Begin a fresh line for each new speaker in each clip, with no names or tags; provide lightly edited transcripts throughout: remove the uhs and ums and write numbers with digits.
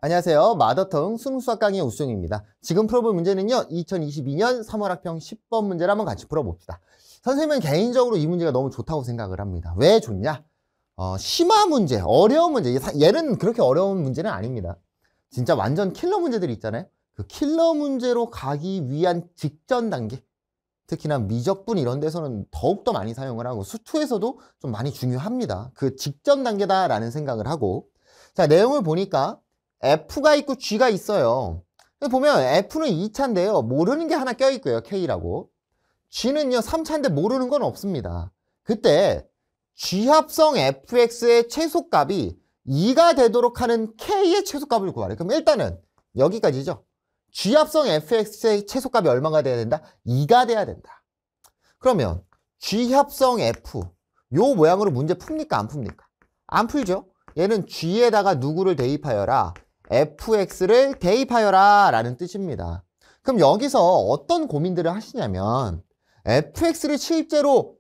안녕하세요. 마더텅 수능수학 강의 우수정입니다. 지금 풀어볼 문제는요. 2022년 3월 학평 10번 문제를 한번 같이 풀어봅시다. 선생님은 개인적으로 이 문제가 너무 좋다고 생각을 합니다. 왜 좋냐? 심화 문제, 어려운 문제. 얘는 그렇게 어려운 문제는 아닙니다. 진짜 완전 킬러 문제들이 있잖아요. 그 킬러 문제로 가기 위한 직전 단계. 특히나 미적분 이런 데서는 더욱더 많이 사용을 하고 수투에서도 좀 많이 중요합니다. 그 직전 단계다라는 생각을 하고 자, 내용을 보니까 F가 있고 G가 있어요. 보면 F는 2차인데요. 모르는 게 하나 껴있고요. K라고. G는요. 3차인데 모르는 건 없습니다. 그때 G합성 fx의 최소값이 2가 되도록 하는 K의 최소값을 구하래. 그럼 일단은 여기까지죠. G합성 fx의 최소값이 얼마가 돼야 된다? 2가 돼야 된다. 그러면 G합성 f 요 모양으로 문제 풉니까? 안 풉니까? 안 풀죠. 얘는 G에다가 누구를 대입하여라? fx를 대입하여라 라는 뜻입니다. 그럼 여기서 어떤 고민들을 하시냐면 fx를 실제로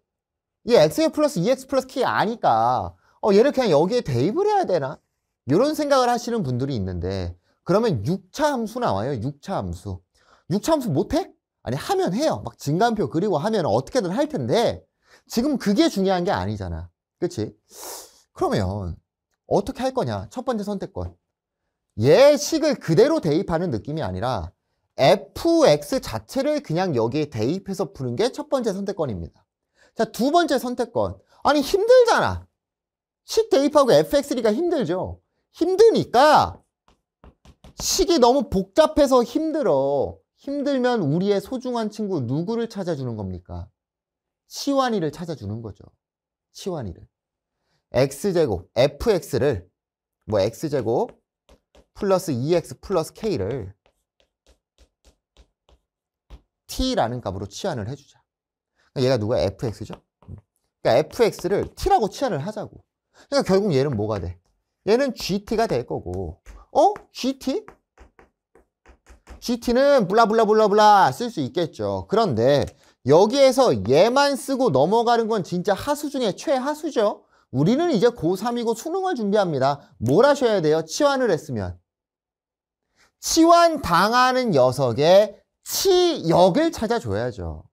이 x 플러스 2x 플러스 k 아니까 얘를 그냥 여기에 대입을 해야 되나? 이런 생각을 하시는 분들이 있는데 그러면 6차 함수 나와요. 6차 함수. 6차 함수 못해? 아니 하면 해요. 막 증가표 그리고 하면 어떻게든 할 텐데 지금 그게 중요한 게 아니잖아. 그치? 그러면 어떻게 할 거냐? 첫 번째 선택권. 얘 식을 그대로 대입하는 느낌이 아니라 fx 자체를 그냥 여기에 대입해서 푸는 게 첫 번째 선택권입니다. 자, 두 번째 선택권. 아니 힘들잖아. 식 대입하고 fx니까 힘들죠. 힘드니까 식이 너무 복잡해서 힘들어. 힘들면 우리의 소중한 친구 누구를 찾아주는 겁니까? 치환이를 찾아주는 거죠. 치환이를. x제곱, fx를 x제곱 플러스 2x 플러스 k를 t라는 값으로 치환을 해주자. 얘가 누구야? fx죠? 그러니까 fx를 t라고 치환을 하자고. 그러니까 결국 얘는 뭐가 돼? 얘는 gt가 될 거고 gt? gt는 블라블라블라블라 쓸 수 있겠죠. 그런데 여기에서 얘만 쓰고 넘어가는 건 진짜 하수 중에 최하수죠. 우리는 이제 고3이고 수능을 준비합니다. 뭘 하셔야 돼요? 치환을 했으면. 치환 당하는 녀석의 치역을 찾아줘야죠.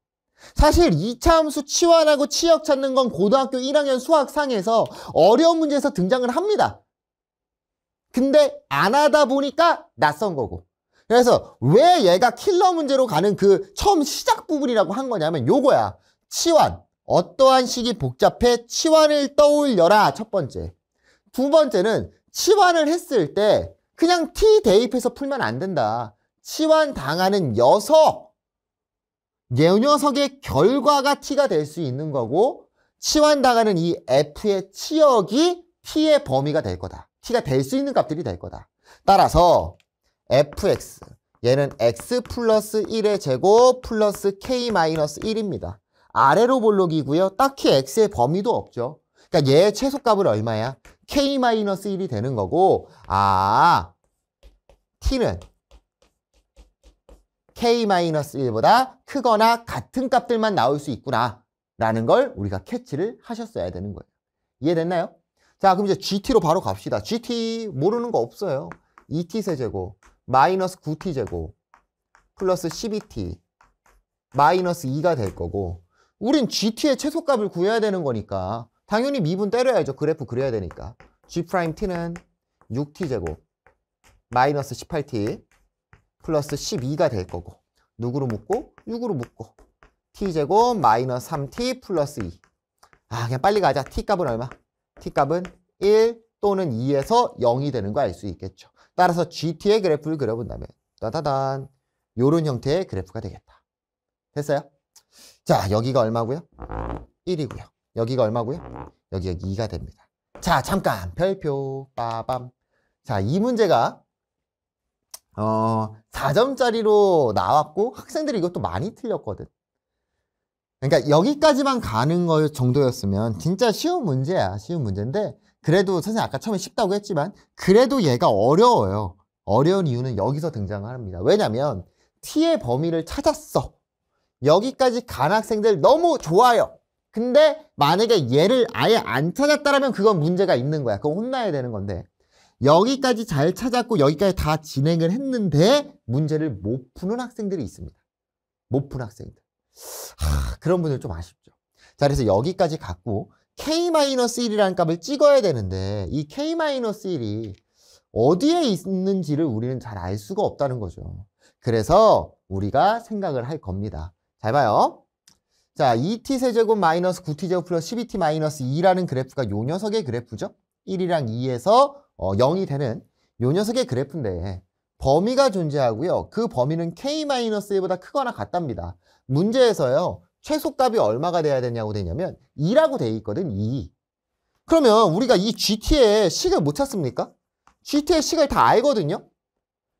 사실 2차 함수 치환하고 치역 찾는 건 고등학교 1학년 수학상에서 어려운 문제에서 등장을 합니다. 근데 안 하다 보니까 낯선 거고. 그래서 왜 얘가 킬러 문제로 가는 그 처음 시작 부분이라고 한 거냐면 요거야. 치환. 어떠한 식이 복잡해 치환을 떠올려라. 첫 번째. 두 번째는 치환을 했을 때 그냥 t 대입해서 풀면 안 된다. 치환 당하는 녀석. 이 녀석의 결과가 t가 될 수 있는 거고 치환 당하는 이 f의 치역이 t의 범위가 될 거다. t가 될 수 있는 값들이 될 거다. 따라서 fx 얘는 x 플러스 1의 제곱 플러스 k 마이너스 1입니다. 아래로 볼록이고요. 딱히 x의 범위도 없죠. 그러니까 얘의 최소값은 얼마야? k-1이 되는 거고 t는 k-1보다 크거나 같은 값들만 나올 수 있구나 라는 걸 우리가 캐치를 하셨어야 되는 거예요. 이해됐나요? 자, 그럼 이제 gt로 바로 갑시다. gt 모르는 거 없어요. 2t 세제곱 마이너스 9t 제곱 플러스 12t 마이너스 2가 될 거고 우린 gt의 최소값을 구해야 되는 거니까 당연히 미분 때려야죠. 그래프 그려야 되니까. g't는 6t 제곱 마이너스 18t 플러스 12가 될 거고 누구로 묶고? 6으로 묶고 t 제곱 마이너스 3t 플러스 2. 그냥 빨리 가자. t 값은 얼마? t 값은 1 또는 2에서 0이 되는 거 알 수 있겠죠. 따라서 gt의 그래프를 그려본다면 따다단 요런 형태의 그래프가 되겠다. 됐어요? 자, 여기가 얼마고요? 1이고요. 여기가 얼마고요? 여기가 2가 됩니다. 자, 잠깐 별표 빠밤. 자, 이 문제가 4점짜리로 나왔고 학생들이 이것도 많이 틀렸거든. 그러니까 여기까지만 가는 거 정도였으면 진짜 쉬운 문제야. 쉬운 문제인데 그래도 선생님 아까 처음에 쉽다고 했지만 그래도 얘가 어려워요. 어려운 이유는 여기서 등장을 합니다. 왜냐면 t의 범위를 찾았어. 여기까지 간 학생들 너무 좋아요. 근데 만약에 얘를 아예 안 찾았다면 그건 문제가 있는 거야. 그건 혼나야 되는 건데 여기까지 잘 찾았고 여기까지 다 진행을 했는데 문제를 못 푸는 학생들이 있습니다. 못 푸는 학생들. 그런 분들 좀 아쉽죠. 자, 그래서 여기까지 갖고 K-1이라는 값을 찍어야 되는데 이 K-1이 어디에 있는지를 우리는 잘 알 수가 없다는 거죠. 그래서 우리가 생각을 할 겁니다. 잘 봐요. 자, 2t세제곱 마이너스 9t제곱 플러스 12t 마이너스 2라는 그래프가 요 녀석의 그래프죠. 1이랑 2에서 0이 되는 요 녀석의 그래프인데 범위가 존재하고요. 그 범위는 K-1보다 크거나 같답니다. 문제에서요. 최소값이 얼마가 돼야 되냐고 되냐면 2라고 돼 있거든. 2. 그러면 우리가 이 GT의 식을 못 찾습니까? GT의 식을 다 알거든요.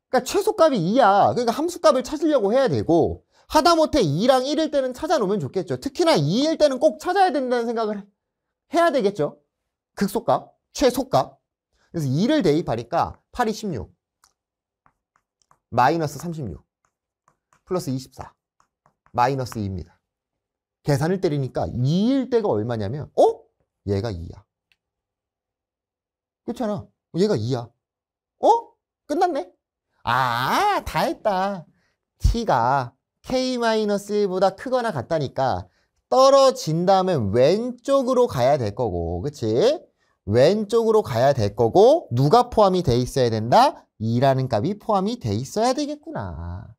그러니까 최소값이 2야. 그러니까 함수값을 찾으려고 해야 되고 하다못해 2랑 1일 때는 찾아놓으면 좋겠죠. 특히나 2일 때는 꼭 찾아야 된다는 생각을 해야 되겠죠. 극소값, 최소값. 그래서 2를 대입하니까 8이 16, 마이너스 36, 플러스 24, 마이너스 2입니다. 계산을 때리니까 2일 때가 얼마냐면 얘가 2야. 그렇잖아. 얘가 2야. 끝났네. 다 했다. t가 K-1보다 크거나 같다니까 떨어진 다음에 왼쪽으로 가야 될 거고, 그치? 왼쪽으로 가야 될 거고 누가 포함이 돼 있어야 된다? 2라는 값이 포함이 돼 있어야 되겠구나.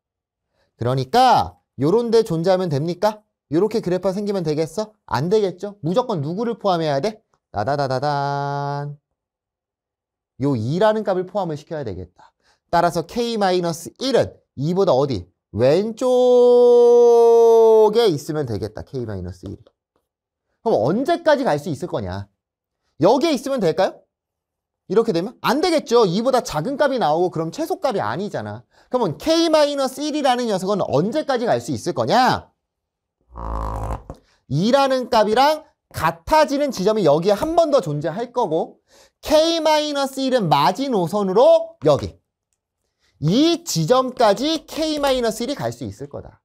그러니까 요런 데 존재하면 됩니까? 요렇게 그래프가 생기면 되겠어? 안 되겠죠? 무조건 누구를 포함해야 돼? 따다다다단. 요 2라는 값을 포함을 시켜야 되겠다. 따라서 K-1은 2보다 어디? 왼쪽에 있으면 되겠다. K-1이. 그럼 언제까지 갈 수 있을 거냐? 여기에 있으면 될까요? 이렇게 되면? 안 되겠죠. 2보다 작은 값이 나오고 그럼 최소값이 아니잖아. 그러면 K-1이라는 녀석은 언제까지 갈 수 있을 거냐? 2라는 값이랑 같아지는 지점이 여기에 한 번 더 존재할 거고 K-1은 마지노선으로 여기. 이 지점까지 K-1이 갈 수 있을 거다.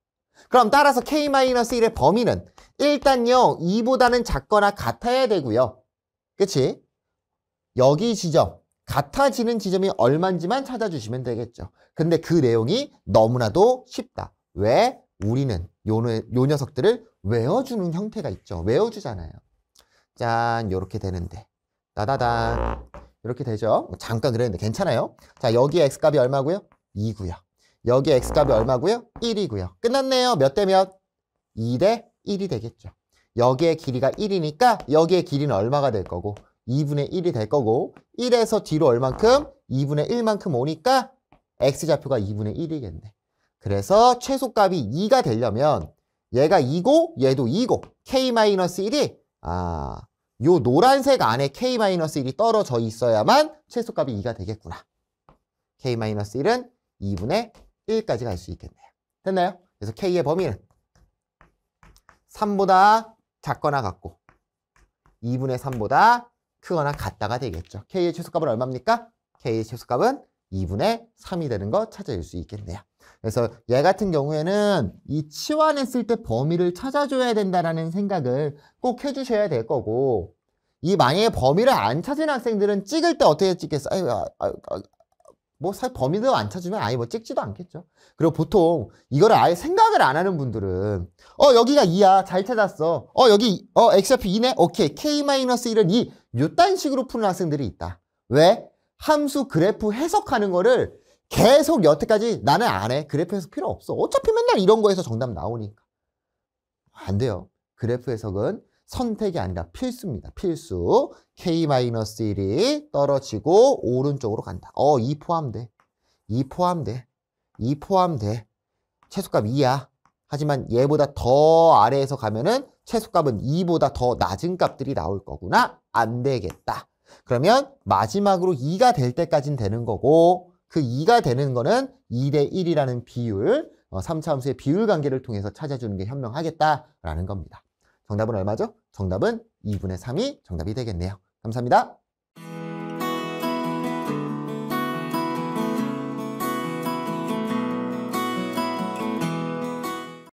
그럼 따라서 K-1의 범위는 일단요 2보다는 작거나 같아야 되고요. 그치? 여기 지점, 같아지는 지점이 얼마인지만 찾아주시면 되겠죠. 근데 그 내용이 너무나도 쉽다. 왜? 우리는 요 녀석들을 외워주는 형태가 있죠. 외워주잖아요. 짠, 요렇게 되는데 따다단 이렇게 되죠. 잠깐 그랬는데 괜찮아요. 자, 여기에 x값이 얼마고요? 2고요. 여기에 x값이 얼마고요? 1이고요. 끝났네요. 몇 대 몇? 2대 1이 되겠죠. 여기에 길이가 1이니까 여기에 길이는 얼마가 될 거고 2분의 1이 될 거고 1에서 뒤로 얼만큼? 2분의 1만큼 오니까 x좌표가 2분의 1이겠네. 그래서 최소값이 2가 되려면 얘가 2고 얘도 2고 K-1이 요 노란색 안에 K-1이 떨어져 있어야만 최소값이 2가 되겠구나. K-1은 2분의 1까지 갈 수 있겠네요. 됐나요? 그래서 K의 범위는 3보다 작거나 같고 2분의 3보다 크거나 같다가 되겠죠. K의 최소값은 얼마입니까? K의 최소값은 2분의 3이 되는 거 찾아낼 수 있겠네요. 그래서 얘 같은 경우에는 이 치환했을 때 범위를 찾아줘야 된다는 생각을 꼭 해주셔야 될 거고 이 만약에 범위를 안 찾은 학생들은 찍을 때 어떻게 찍겠어? 뭐 범위도 안 찾으면 아예 뭐 찍지도 않겠죠. 그리고 보통 이거를 아예 생각을 안 하는 분들은 여기가 2야. 잘 찾았어. 여기 x좌표 2네. 오케이. K-1은 2. 요딴 식으로 푸는 학생들이 있다. 왜? 함수 그래프 해석하는 거를 계속 여태까지 나는 안 해. 그래프 해석 필요 없어. 어차피 맨날 이런 거에서 정답 나오니까. 안 돼요. 그래프 해석은 선택이 아니라 필수입니다. 필수. K-1이 떨어지고 오른쪽으로 간다. 2 포함돼. 2 포함돼. 2 포함돼. 최소값 2야. 하지만 얘보다 더 아래에서 가면은 최소값은 2보다 더 낮은 값들이 나올 거구나. 안 되겠다. 그러면 마지막으로 2가 될 때까지는 되는 거고 그 2가 되는 거는 2대 1이라는 비율, 3차 함수의 비율 관계를 통해서 찾아주는 게 현명하겠다라는 겁니다. 정답은 얼마죠? 정답은 2분의 3이 정답이 되겠네요. 감사합니다.